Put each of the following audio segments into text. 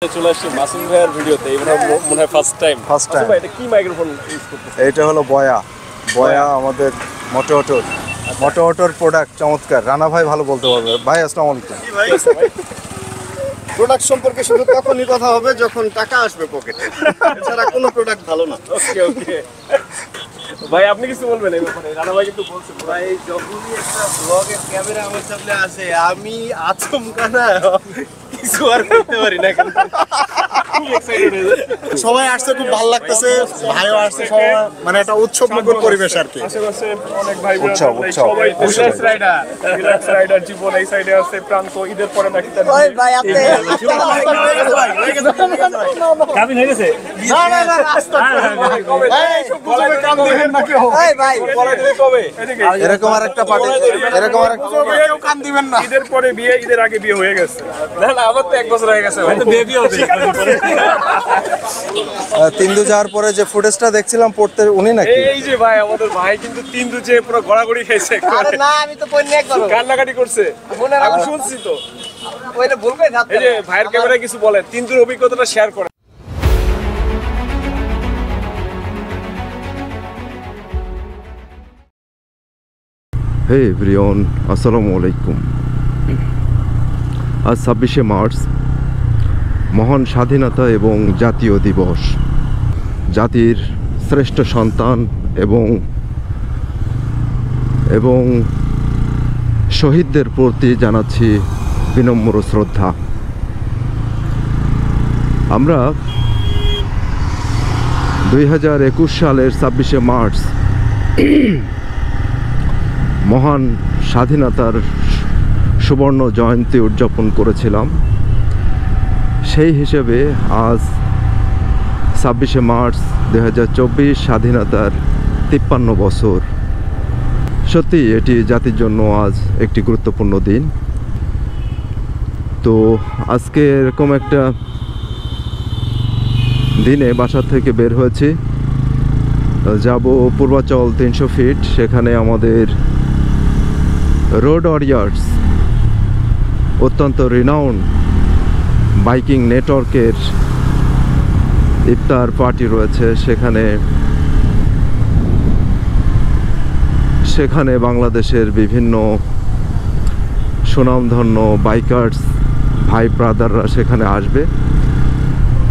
চলে আসছে মাসুম ভাইয়ের ভিডিওতে এবার মনে হয় ফার্স্ট টাইম ভাই এটা কি মাইক্রোফোন ইউজ করতেছেন? এটা হলো বয়া আমাদের মোটোটোর প্রোডাক্ট চমৎকার। রানা ভাই ভালো বলতে পারবে। ভাই আসসালামু আলাইকুম। প্রোডাক্ট সম্পর্কে শুধু তখনই কথা হবে যখন টাকা আসবে পকেটে, এছাড়া কোনো প্রোডাক্ট ভালো না। ওকে ভাই আপনি কিছু বলবেন এই ব্যাপারে? রানা ভাই কিন্তু বলছে ভাই যখনই একটা ব্লগের ক্যামেরা আমার সামনে আসে আমি আচমকা না কিছু আর করতে পারি না, কিন্তু সবাই আসছে, খুব ভালো লাগতেছে। ভাইও আসছে, সবাই মানে একটা উৎসবমুখর পরিবেশ আর কি। আশেপাশে অনেক ভাই উৎসব সবাই রিল্যাক্স রাইডার জীবন এই সাইডে আছে প্রান্ত ঈদের পরে নাকি তার ভাই আপনি কাবিন হয়ে গেছে এরকম আর একটা পার্টি, এরকম আর কান দিবেন না। ঈদের পরে বিয়ে, ঈদের আগে বিয়ে হয়ে গেছে। না আমার তো 1 বছর হয়ে গেছে, হয়তো বেবি হবে। তিন্দু যাওয়ার পরে যে ফুটেজটা দেখছিলাম পড়তে, উনি নাকি? এই যে ভাই আমাদের ভাই কিন্তু তিনদু যে পুরো গড়াগড়ি খাইছে, আরে না আমি তো কই নেক করব, কান্নাকাটি করছে। আমি শুনছি তো, ওইটা বলবে না। এই যে ভাইয়ের ক্যামেরায় কিছু বলেন, তিনদুর অভিজ্ঞতাটা শেয়ার করেন। হে এভরিওয়ান, আসসালামু আলাইকুম। আজ 26শে মার্চ, মহান স্বাধীনতা এবং জাতীয় দিবস। জাতির শ্রেষ্ঠ সন্তান এবং শহীদদের প্রতি জানাচ্ছি বিনম্র শ্রদ্ধা। আমরা 2021 সালের 26শে মার্চ মহান স্বাধীনতার সুবর্ণ জয়ন্তী উদযাপন করেছিলাম। সেই হিসেবে আজ 26শে মার্চ 2024 স্বাধীনতার 53 বছর। সত্যি এটি জাতির জন্য আজ একটি গুরুত্বপূর্ণ দিন। তো আজকে এরকম একটা দিনে বাসা থেকে বের হয়েছি, যাব পূর্বাচল 300 ফিট। সেখানে আমাদের রোড ওয়ারিয়ার্স অত্যন্ত রিনাউন্ড বাইকিং নেটওয়ার্কের ইফতার পার্টি রয়েছে। সেখানে বাংলাদেশের বিভিন্ন সুনামধন্য বাইকার্স ভাই ব্রাদাররা সেখানে আসবে।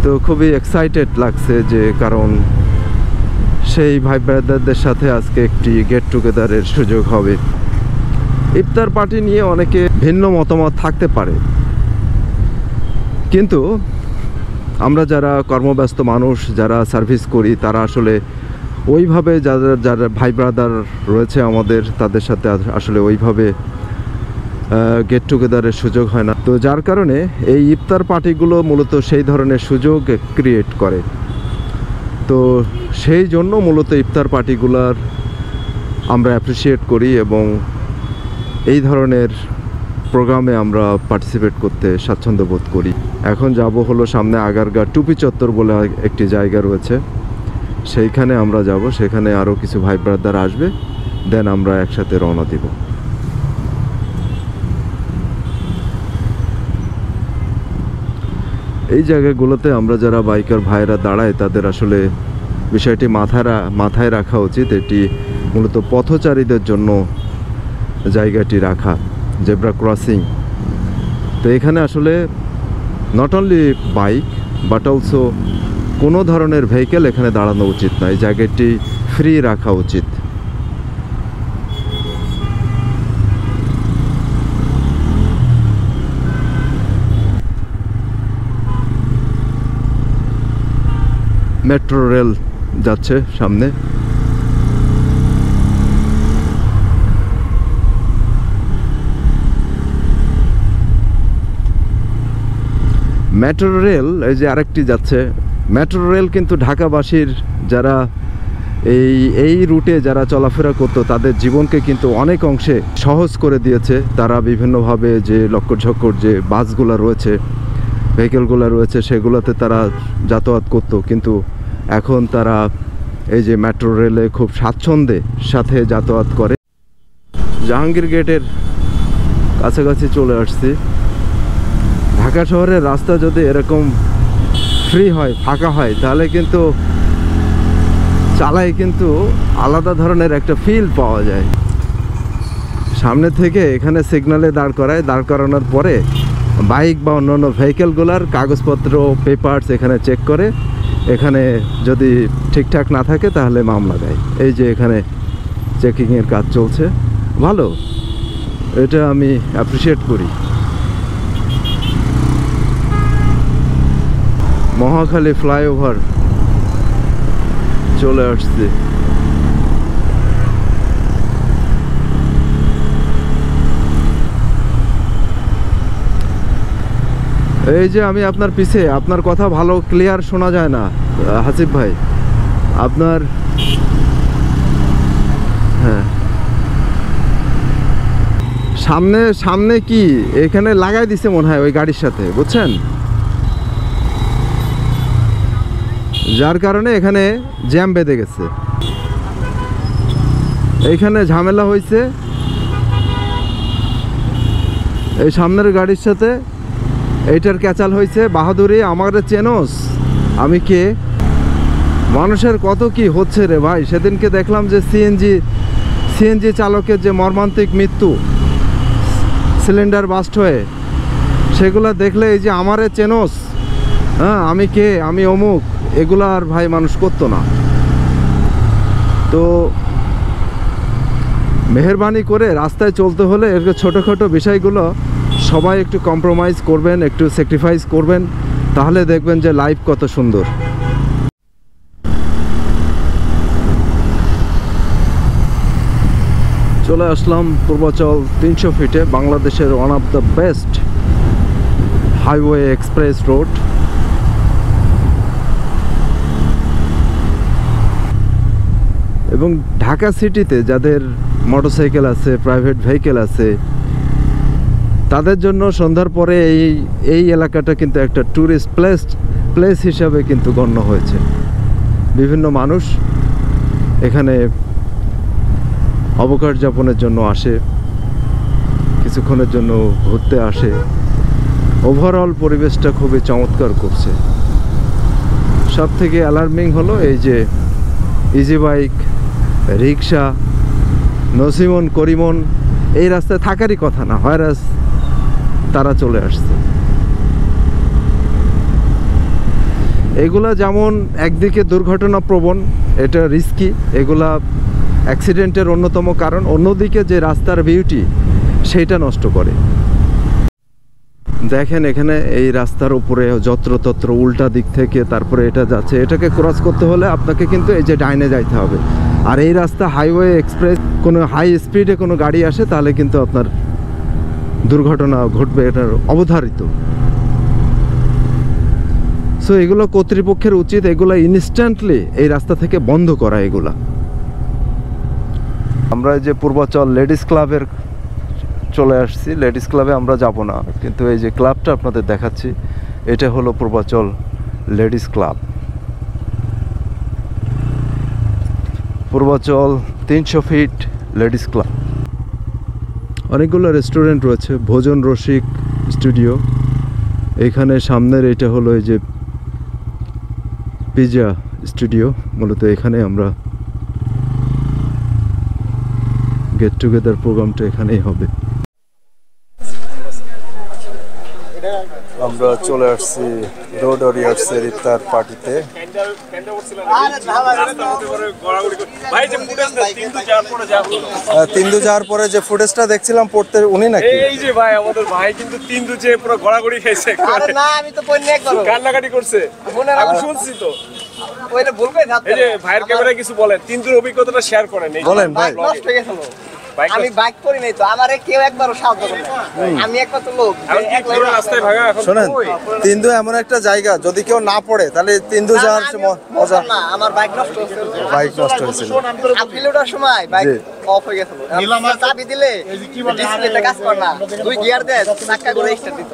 তো খুবই এক্সাইটেড লাগছে, যে কারণ সেই ভাই ব্রাদারদের সাথে আজকে একটি গেট টুগেদারের সুযোগ হবে। ইফতার পার্টি নিয়ে অনেকে ভিন্ন মতামত থাকতে পারে, কিন্তু আমরা যারা কর্মব্যস্ত মানুষ, যারা সার্ভিস করি, তারা আসলে ওইভাবে যারা ভাই ব্রাদার রয়েছে আমাদের, তাদের সাথে আসলে ওইভাবে গেট টুগেদারের সুযোগ হয় না। তো যার কারণে এই ইফতার পার্টিগুলো মূলত সেই ধরনের সুযোগ ক্রিয়েট করে। তো সেই জন্য মূলত ইফতার পার্টিগুলার আমরা অ্যাপ্রিসিয়েট করি এবং এই ধরনের প্রোগ্রামে আমরা পার্টিসিপেট করতে স্বাচ্ছন্দ্য বোধ করি। এখন যাব হলো সামনে আগারগা টুপি চত্বর বলে একটি জায়গা রয়েছে, সেইখানে আমরা যাব। সেখানে আরও কিছু ভাই ব্রাদার আসবে, দেন আমরা একসাথে রওনা দিব। এই জায়গাগুলোতে আমরা যারা বাইকার ভাইরা দাঁড়ায়, তাদের আসলে বিষয়টি মাথায় রাখা উচিত। এটি মূলত পথচারীদের জন্য জায়গাটি রাখা, জেব্রা ক্রসিং। তো এখানে আসলে not only bike but also কোনো ধরনের ভেহিকেল এখানে দাঁড়ানো উচিত না। এই জায়গাটি ফ্রি রাখা উচিত। মেট্রো রেল যাচ্ছে সামনে। মেট্রো রেল, এই যে আরেকটি যাচ্ছে মেট্রো রেল, কিন্তু ঢাকাবাসীর যারা এই রুটে যারা চলাফেরা করতো, তাদের জীবনকে কিন্তু অনেক অংশে সহজ করে দিয়েছে। তারা বিভিন্নভাবে যে লক্কর যে বাসগুলো রয়েছে, ভেহিকেলগুলো রয়েছে, সেগুলোতে তারা যাতায়াত করতো, কিন্তু এখন তারা এই যে মেট্রো রেলে খুব স্বাচ্ছন্দ্যের সাথে যাতায়াত করে। জাহাঙ্গীর গেটের কাছাকাছি চলে আসছি। ঢাকা শহরের রাস্তা যদি এরকম ফ্রি হয়, ফাঁকা হয়, তাহলে কিন্তু চালায় কিন্তু আলাদা ধরনের একটা ফিল পাওয়া যায়। সামনে থেকে এখানে সিগনালে দাঁড় করায়, দাঁড় করানোর পরে বাইক বা অন্যান্য ভেহিকেলগুলোর কাগজপত্র পেপারস এখানে চেক করে, এখানে যদি ঠিকঠাক না থাকে তাহলে মামলা দেয়। এই যে এখানে চেকিংয়ের কাজ চলছে, ভালো, এটা আমি অ্যাপ্রিসিয়েট করি। মহাখালী ফ্লাইওভার চলে আসছে। এই যে আমি আপনার পিছে, আপনার কথা ভালো ক্লিয়ার শোনা যায় না হাসিফ ভাই, আপনার, হ্যাঁ সামনে সামনে কি এখানে লাগাই দিছে মনে হয় ওই গাড়ির সাথে, বুঝছেন, যার কারণে এখানে জ্যাম বেঁধে গেছে। এইখানে ঝামেলা হয়েছে এই সামনের গাড়ির সাথে, এইটার ক্যাচাল হয়েছে। বাহাদুরি, আমাদের চেনোস আমি কে, মানুষের কত কি হচ্ছে রে ভাই। সেদিনকে দেখলাম যে সিএনজি চালকের যে মর্মান্তিক মৃত্যু, সিলিন্ডার বাস্ট হয়ে, সেগুলো দেখলে এই যে আমারে চেনোস, হ্যাঁ আমি কে, আমি অমুক, এগুলো আর ভাই মানুষ করতো না। তো মেহেরবানি করে রাস্তায় চলতে হলে এর ছোটোখাটো বিষয়গুলো সবাই একটু কম্প্রোমাইজ করবেন, একটু স্যাক্রিফাইস করবেন, তাহলে দেখবেন যে লাইফ কত সুন্দর। চলে আসলাম পূর্বাচল 300 ফিটে, বাংলাদেশের one of the best highway express road. এবং ঢাকা সিটিতে যাদের মোটরসাইকেল আছে, প্রাইভেট ভেহিকেল আছে, তাদের জন্য সন্ধ্যার পরে এই এলাকাটা কিন্তু একটা ট্যুরিস্ট প্লেস হিসাবে কিন্তু গণ্য হয়েছে। বিভিন্ন মানুষ এখানে অবকাশ যাপনের জন্য আসে, কিছুক্ষণের জন্য ঘুরতে আসে। ওভারঅল পরিবেশটা খুবই চমৎকার করছে। সব থেকে অ্যালার্মিং হলো এই যে ইজি বাইক, রিক্সা, নসিমন, করিমন এই রাস্তায় থাকারই কথা না, হয়রাস তারা চলে আসছে। এগুলা যেমন একদিকে দুর্ঘটনা প্রবণ, এটা রিস্কি, এগুলা অ্যাক্সিডেন্টের অন্যতম কারণ, অন্যদিকে যে রাস্তার বিউটি সেইটা নষ্ট করে। দেখেন এখানে এই রাস্তার উপরে যত্রতত্র উল্টা দিক থেকে তারপরে এটা যাচ্ছে, এটাকে ক্রস করতে হলে আপনাকে কিন্তু এই যে ডাইনে যাইতে হবে। আর এই রাস্তা হাইওয়ে এক্সপ্রেস, কোনো হাই স্পিডে কোনো গাড়ি আসে তাহলে কিন্তু আপনার দুর্ঘটনা ঘটবে, এটার অবধারিত। সো এগুলো কর্তৃপক্ষের উচিত এগুলো ইনস্ট্যান্টলি এই রাস্তা থেকে বন্ধ করা। এগুলা আমরা যে পূর্বাচল লেডিস ক্লাবের চলে আসছি, লেডিস ক্লাবে আমরা যাব না, কিন্তু এই যে ক্লাবটা আপনাদের দেখাচ্ছি, এটা হলো Purbachal ladies club. Purbachal 300 feet ladies club. অনেকগুলো রেস্টুরেন্ট রয়েছে, ভোজন রসিক স্টুডিও। এখানে সামনের এটা হলো এই যে পিজা স্টুডিও, মূলত এখানে আমরা গেট টুগেদার প্রোগ্রামটা এখানেই হবে। আমরা চলে আসছি রোড ওরিয়ার্সের ইফতার পার্টিতে। তিন্দু যাওয়ার পরে যে ফুটেজটা দেখছিলাম পড়তে, উনি নাকি? এই যে ভাই আমাদের ভাই কিন্তু তিন্দু যে পুরো গড়াগড়ি খাইছে। আরে না, আমি তো পড়ি না করব, কান্নাকাটি করছে, আমি শুনছি তো। ওইটা বলবে না। এই যে ভাইয়ের ক্যামেরায় কিছু বলেন, তিন্দুর অভিজ্ঞতাটা শেয়ার করেন। বলেন ভাই। নষ্ট হয়ে গেছিল, আমি বাইক করি নাই তো, আমারে কেউ একবারও সাহায্য করে না। আমি একমাত্র লোক রাস্তায় ভাগা। এখন শোনেন, তিন্দু এমন একটা জায়গা, যদি কেউ না পড়ে তাহলে তিন্দু যাওয়ার মজা না। আমার বাইক নষ্ট হয়েছিল, বাইক নষ্ট হয়েছিল আপিল ওঠার সময় বাইক অফ হয়ে গেছিল। চাবি দিলে ডিসপ্লেটা কাজ করে না, 2 গিয়ার দেয়, চাক্কা করে স্টার্ট দিত।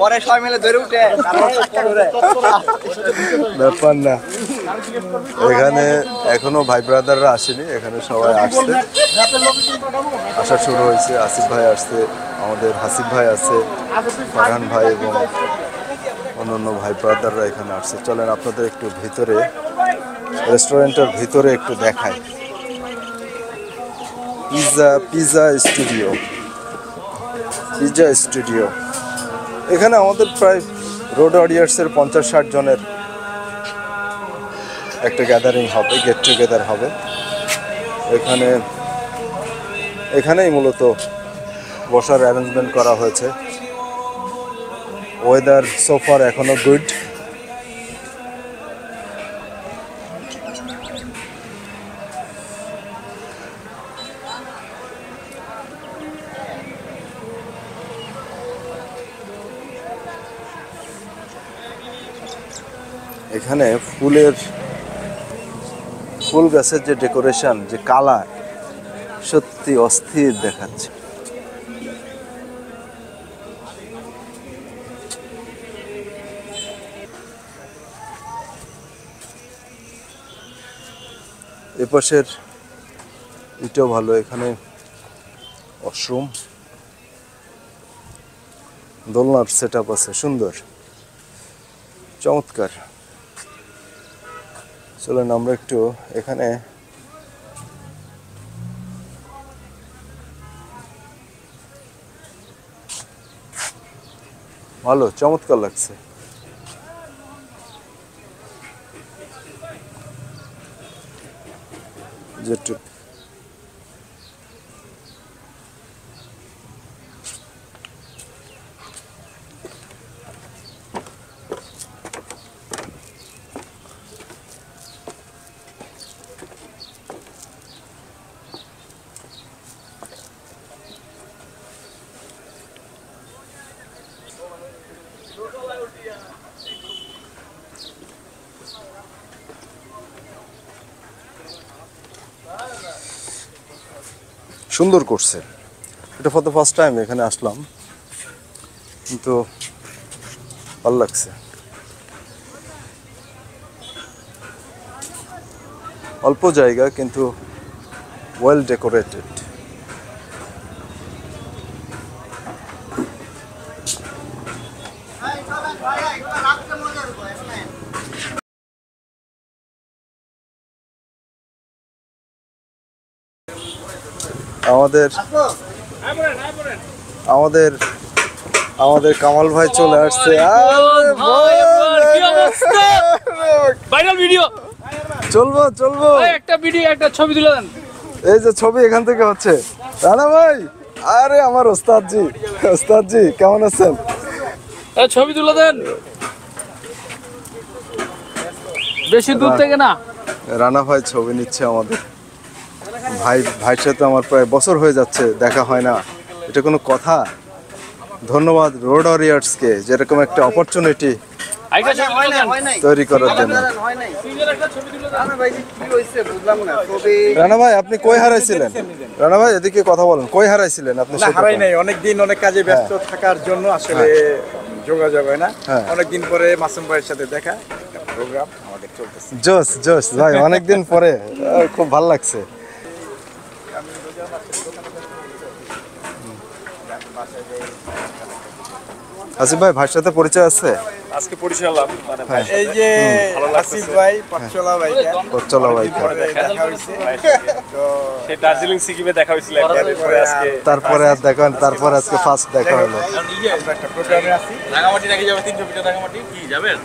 পরে সবাই মিলে ধরে উঠে তারপর চাক্কা ঘুরে। ব্যাপার না। এখানে এখনো ভাই ব্রাদাররা আসেনি, এখানে সবাই আসছে, আসা শুরু হয়েছে। আসিফ ভাই আসছে, আমাদের হাসিফ ভাই আছে, ফারহান ভাই এবং অন্য ভাই ব্রাদাররা এখানে আসছে। চলেন আপনাদের একটু ভিতরে, রেস্টুরেন্টের ভিতরে একটু দেখাই। Pizza studio. এখানে আমাদের প্রায় রোড অডিয়েন্সের 50-60 জনের একটা গ্যাদারিং হবে, গেট টুগেদার হবে। এখানেই মূলত বসার অ্যারেঞ্জমেন্ট করা হয়েছে। ওয়েদার সোফার এখনো গুড। এখানে ফুল গাছের যে ডেকোরেশন, যে কালার, সত্যি অস্থির দেখাচ্ছে। এপাশের এটাও ভালো, এখানে ওয়াশরুম, দোলনার সেট আপ আছে, সুন্দর, চমৎকার। চলেন আমরা একটু এখানে ভালো, চমৎকার লাগছে। যেটু সুন্দর করছে। এটা ফর দ্য ফার্স্ট টাইম এখানে আসলাম, কিন্তু ভালো লাগছে। অল্প জায়গা কিন্তু ওয়েল ডেকোরেটেড। আমাদের কামাল ভাই চলে আসছে। চলবো একটা ভিডিও, একটা ছবি তুলে দেন। এই যে ছবি এখান থেকে হচ্ছে। রানা ভাই, আরে আমার ওস্তাদজি কেমন আছেন? ছবি তুলে দেন, বেশি দূর থেকে না। রানা ভাই ছবি নিচ্ছে আমাদের। ভাইয়ের সাথে আমার প্রায় বছর হয়ে যাচ্ছে দেখা হয় না, এটা কোনো কথা? ধন্যবাদ রোড ওয়ারিয়ার্সকে যেরকম একটা অপরচুনিটি তৈরি করার জন্য। রানা ভাই, আপনি কই হারাইছিলেন? রানা ভাই এদিকে কথা বলেন, কই হারাইছিলেন আপনি? হারাই নাই, অনেকদিন অনেক কাজে ব্যস্ত থাকার জন্য আসলে যোগাযোগ হয় না। অনেকদিন পরে মাসুম ভাইয়ের সাথে দেখা, প্রোগ্রাম আমাদের চলতেছে। জোস ভাই, অনেকদিন পরে, খুব ভালো লাগছে। আসিফ ভাই, ভাইয়ের সাথে পরিচয় আছে? আজকে পরিচয় হলাম, মানে এই যে আসিফ ভাই, পথচলা ভাইটা দেখা হইছে। তো সেই দার্জিলিং সিকিমে দেখা হয়েছিল তারপরে আর দেখা, তারপর আজকে ফার্স্ট দেখা হলো। আমরা একটা প্রোগ্রামে আছি, রাঙামাটি নাকি যাবে, 300 মিটার রাঙামাটি। কি যাবেন?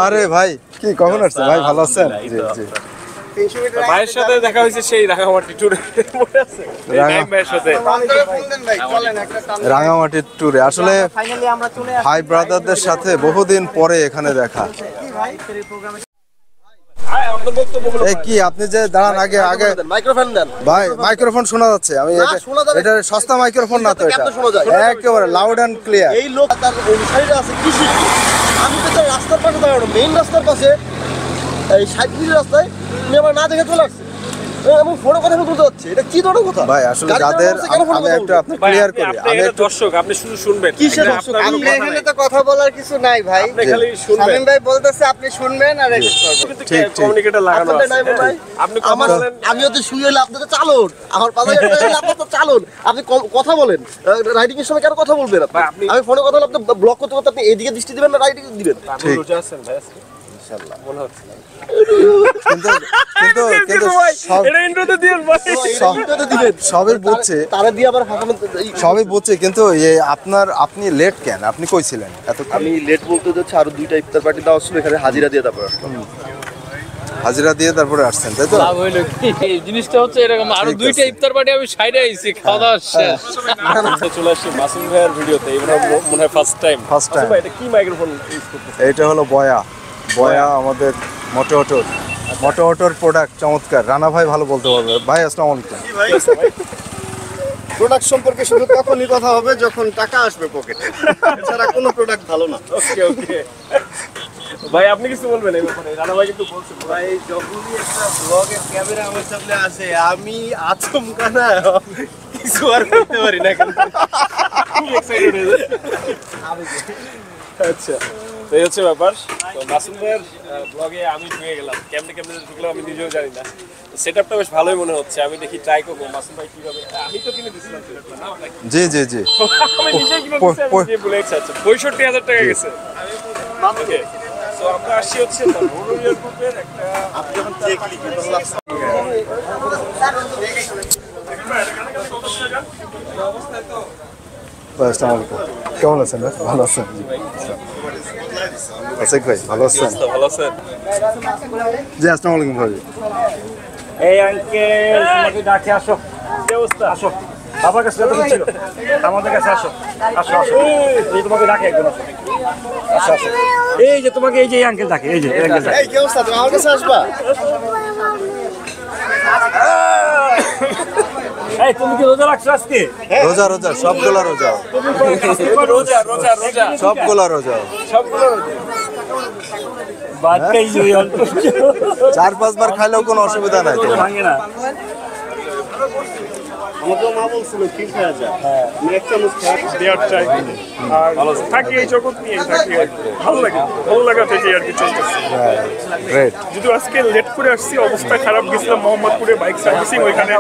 আরে ভাই, কি কখন আসছে ভাই? ভালো আছেন? জি। ভাইয়ের সাথে দেখা হয়েছে সেই রাঙামাটি ট্যুরে, মনে আছে? ভাইয়ের সাথে রাঙামাটির ট্যুরে। আসলে ভাই ব্রাদারদের সাথে বহুদিন পরে এখানে দেখা। এই কি আপনি যে দাঁড়ান, আগে মাইক্রোফোন দেন ভাই, মাইক্রোফোন শোনা যাচ্ছে। আমি এটা সস্তা মাইক্রোফোন না তো, এটা একেবারে লাউড অ্যান্ড ক্লিয়ার। এই লোক তার অনুসারীরা আছে কৃষি। আমি তো তার রাস্তার পাশে দাঁড়ানো, মেইন রাস্তার পাশে, এই 60 মিটার রাস্তায় তুমি আমার না দেখে চলে আসছে। আমি ফোনে কথা বলতে যাচ্ছি, এটা কি ধরনের কথা? ভাই আসলে যাদের আমি একটু আপনি ক্লিয়ার করি, আমি একটু দর্শক আপনি শুধু শুনবেন কিসের দর্শক? আপনি এখানে তো কথা বলার কিছু নাই ভাই। আপনি খালি শুনবেন শামীম ভাই বলতেছে আপনি শুনবেন আর রেকর্ড করবেন। ঠিক। কমিউনিকেটর লাগানো আপনাদের আছে নাই ভাই। আপনি কথা বলেন আমিও তো শুয়ে হলে আপনাদের চালন, আমার পাশে একটা হলে আপনার তো চালন। আপনি কথা বলেন, রাইডিং এর সময় কেন কথা বলবেন আপনি? ভাই, আপনি- আমি ফোনে কথা বলে আপনি ব্লক করতে করতে আপনি এদিকে দৃষ্টি দিবেন না রাইডিং দিবেন? আপনি রোজা আছেন ভাই আজকে ইনশাআল্লাহ মনে হচ্ছে না। কিন্তু কিন্তু কিন্তু সব এটা ইন্ট্রোতে দিন ভাই এইটা দিবেন সবই বুঝছে, তারা দিয়ে আবার হাঁকানো। সবই বুঝছে, কিন্তু আপনি লেট কেন? আপনি কই ছিলেন এত? আমি লেট বলতে যাচ্ছি, আরো দুইটা ইফতার পার্টি দেওয়া ছিল, এখানে হাজিরা দিয়ে তারপর হাজিরা দিয়ে তারপরে আসছেন, তাই তো? লাভ হইলো কি এই জিনিসটা হচ্ছে এরকম, আরো ঠিক দুইটা আছে। ইফতার পার্টি আমি সাইডে আইছি, খাওয়া দাওয়া শেষ। চলে আসছি মাসুম ভাইয়ের ভিডিওতে এবার মনে হয় ফার্স্ট টাইম First time. ভাই এটা কি মাইক্রোফোন ইউজ করতেছেন এইটা হলো বয়া আমাদের মোটোঅটোর প্রোডাক্ট চমৎকার। রানা ভাই ভালো বলতে পারবে। ভাই আসসালামু আলাইকুম। প্রোডাক্ট সম্পর্কে শুধু তখনই কথা হবে যখন টাকা আসবে পকেটে, এছাড়া কোনো প্রোডাক্ট ভালো না। ওকে ভাই আপনি কিছু বলবেন এই ব্যাপারে? রানা ভাই কিন্তু বলছেন ভাই যখনই একটা ব্লগের ক্যামেরা আমার সামনে আসে আমি আচমকা না কিছু আর করতে পারি না, খুব এক্সাইটেড হয়ে যায়। আচ্ছা তো এই হচ্ছে ব্যাপার। তো মাসুম ভাইয়ের ব্লগে আমি ঢুকে গেলাম, কেমনে ঢুকলাম আমি নিজেও জানি না। সেটআপটা বেশ ভালোই মনে হচ্ছে, আমি দেখি ট্রাই করবো মাসুম ভাই কিভাবে। আমি তো কিনে দিয়েছিলাম সেটআপটা না আপনাকে? জি আমি নিজেই কিনে দিয়েছি, আমি নিজে ভুলে গেছি। আচ্ছা 65,000 টাকা গেছে। ওকে সো আমরা আসছি হচ্ছে রোডোরিয়ার গ্রুপের একটা আপনি যখন চেক লিখবেন তখন ভাই আসসালামু আলাইকুম। কেমন আছেন ভাই? ভালো আছেন? জি আশিক ভাই ভালো আছেন? ভালো স্যার। জি আসসালামু আলাইকুম ভাই। এই আঙ্কেল তোমাকে ডাকে আসো। কি অবস্থা? আসো বাবার কাছে যত ছিল আমাদের কাছে আসো আসো আসো এই তোমাকে ডাকে একজন আসো আসো আসো এই যে তোমাকে এই যে এই আঙ্কেল ডাকে এই যে এই আঙ্কেল ডাকে এই কি অবস্থা, তুমি আমার কাছে আসবা? এই তুমি কি রোজা রাখছো আজকে রোজা সবগুলা রোজা, রোজা সবগুলা রোজা। বাদ খাই যে অল্প 4-5 বার খাইলেও কোনো অসুবিধা নাই তো? ভাঙে না আমাকে মা বলছিল কি খাওয়া যায়, আমি এক চামচ দেওয়ার চাই আর থাকি এই জগৎ নিয়ে থাকি আর কি। ভালো লাগা থেকে আর কি চলতেছে। গ্রেট। যদি আজকে লেট করে আসছি, অবস্থা খারাপ, গেছিলাম মোহাম্মদপুরে বাইক সার্ভিসিং, ওইখানে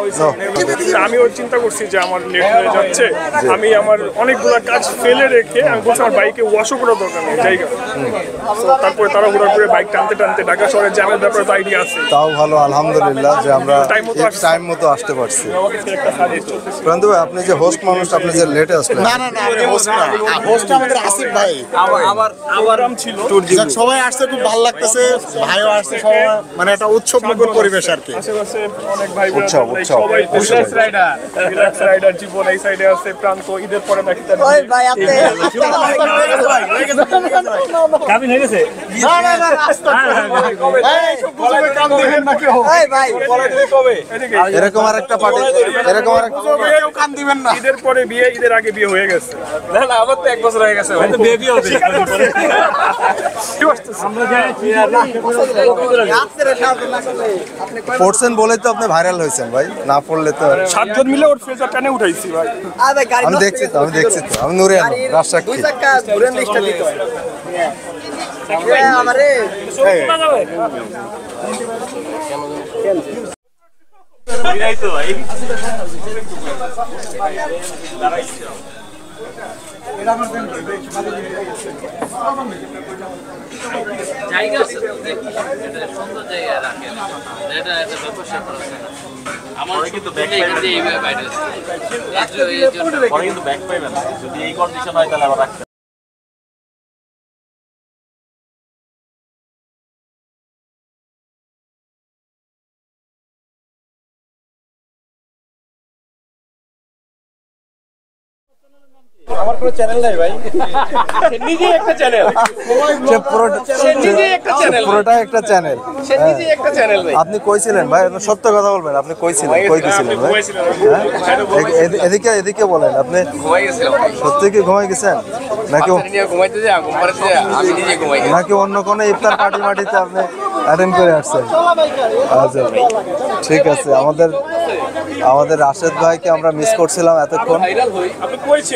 আমি ওর চিন্তা করছি যে আমার লেট হয়ে যাচ্ছে, আমি আমার অনেকগুলো কাজ ফেলে রেখে আমি বলছি আমার বাইকে ওয়াশও করার দরকার নেই জায়গা। তো তারপরে তারা ঘোরা করে বাইক টানতে ঢাকা শহরে জ্যামের ব্যাপারে তো আইডিয়া আছে। তাও ভালো আলহামদুলিল্লাহ যে আমরা Time মতো আসছি। টাইম মতো আসতে পারছি। আমাকে ফের একটা সাজেস্ট চলতেছে। প্রান্ত ভাই আপনি যে হোস্ট মানুষ, আপনি যে লেটে আসলেন। না আমি হোস্ট না, হোস্ট আমাদের আসিফ ভাই। আমার নাম ছিল যাক, সবাই আসছে, খুব ভালো লাগতেছে, ভাইও আসছে, সবাই মানে একটা উৎসবমুখর পরিবেশ আর কি। আশেপাশে অনেক ভাই বোনেরা উৎসব। সবাই রিল্যাক্স রাইডার জীবন, এই সাইডে আছে প্রান্ত, ঈদের পরে নাকি তার ওই ভাই আপনি কাবিন হয়ে গেছে এই ভাই কবে এদিকে এরকম আরেকটা পার্টি, এরকম আরেকটা কান দিবেন না। ঈদের পরে বিয়ে, ঈদের আগে বিয়ে হয়ে গেছে। না আমার তো 1 বছর হয়ে গেছে। হয়তো বেবি হবে আমরা যাই পড়ছেন বলেই তো আপনি ভাইরাল হয়েছেন ভাই, না পড়লে তো। 7 জন মিলে ওর ফেজার টানে উঠাইছি ভাই। আরে গাড়ি আমি দেখছি তো আমি নুরে আলম দুই রাজসাক্ষী। চাকা ঘুরে লিস্টটা দিতে হয়। আমারে জায়গা আছে তো, এটা সুন্দর জায়গা রাখে এটা ব্যবসা করা যায় না। আমার কিন্তু এখান দিয়ে এইভাবে বাইরে পরে কিন্তু ব্যাক পাইবেন না যদি এই কন্ডিশন হয় তাহলে আবার রাখতে আমার কোনো চ্যানেল নাই ভাই। নিজেই একটা চ্যানেল, নিজেই একটা চ্যানেল, পুরোটা একটা চ্যানেল। সে নিজেই একটা চ্যানেল ভাই। আপনি কইছিলেন ভাই, সত্য কথা বলবেন, আপনি কইছিলেন, কই গেছিলেন ভাই? হ্যাঁ? এদিকে বলেন, আপনি ঘুমাই গেছিলাম সত্যি কি ঘুমাই গেছেন নাকি ঘুমাইতে যা ঘুম পাড়াতে যা আমি নিজে ঘুমাই গেছি নাকি অন্য কোনো ইফতার পার্টি মাটিতে আপনি অ্যাটেন্ড করে আসছেন। আচ্ছা ঠিক আছে, আমাদের রাশেদ ভাইকে আমরা মিস করছিলাম এতক্ষণ,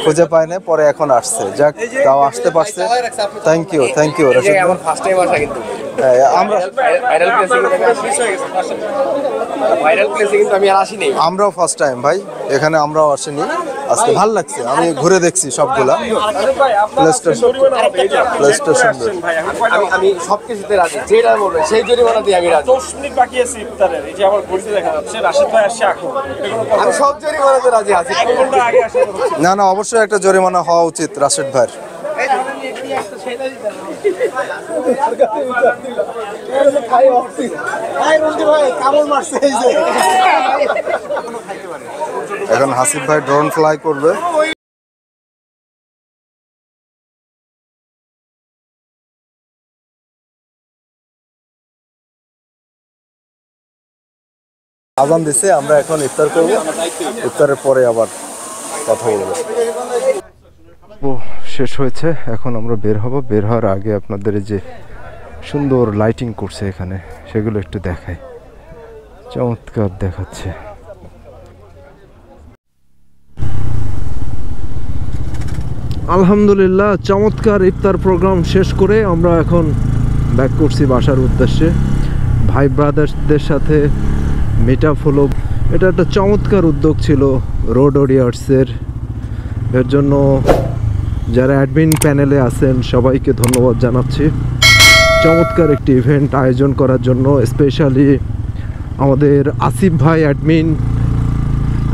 খুঁজে পাই না, পরে এখন আসছে। যাক, তাও আসতে পারছে। থ্যাংক ইউ রাশেদ ভাই। ফার্স্ট টাইম আসা কিন্তু হ্যাঁ, আমরা ভাইরাল প্লেসে কিন্তু আমি আর আসিনি। আমরাও ফার্স্ট টাইম ভাই, এখানে আমরাও আসিনি আজকে। ভালো লাগছে, আমি ঘুরে দেখছি সবগুলা প্লেসটা সুন্দর। আমি সবকিছুতে রাজি, যেটা বলবে সেই জরিমানা দিয়ে আমি রাজি। 10 মিনিট বাকি আছে ইফতারের। এই যে আমার ঘড়িতে দেখা যাচ্ছে রাশেদ ভাই আসছে এখন। আমি সব জরিমানাতে রাজি আছি। 1 ঘন্টা আগে আসে। না অবশ্যই একটা জরিমানা হওয়া উচিত রাশেদ ভাইয়ের। এখন হাসিফ ভাই ড্রোন ফ্লাই করবে। আজান দিছে, আমরা এখন ইফতার করব। ইফতারের পরে আবার কথা বলবো। শেষ হয়েছে, এখন আমরা বের হব। বের হওয়ার আগে আপনাদের এই যে সুন্দর লাইটিং করছে এখানে, সেগুলো একটু দেখাই। চমৎকার দেখাচ্ছে। আলহামদুলিল্লাহ, চমৎকার ইফতার প্রোগ্রাম শেষ করে আমরা এখন ব্যাক করছি বাসার উদ্দেশ্যে। ভাই ব্রাদার্সদের সাথে মিট আপ হলো। এটা একটা চমৎকার উদ্যোগ ছিল রোড ওয়ারিয়র্সের। এর জন্য যারা অ্যাডমিন প্যানেলে আছেন সবাইকে ধন্যবাদ জানাচ্ছি। চমৎকার একটি ইভেন্ট আয়োজন করার জন্য স্পেশালি আমাদের আসিফ ভাই অ্যাডমিন,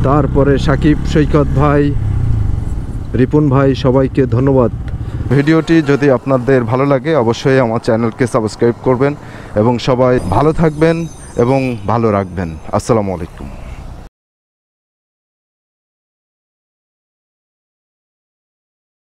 তারপরে সাকিব সৈকত ভাই, রিপুন ভাই, সবাইকে ধন্যবাদ। ভিডিওটি যদি আপনাদের ভালো লাগে অবশ্যই আমার চ্যানেলকে সাবস্ক্রাইব করবেন এবং সবাই ভালো থাকবেন এবং ভালো রাখবেন। আসসালামু আলাইকুম।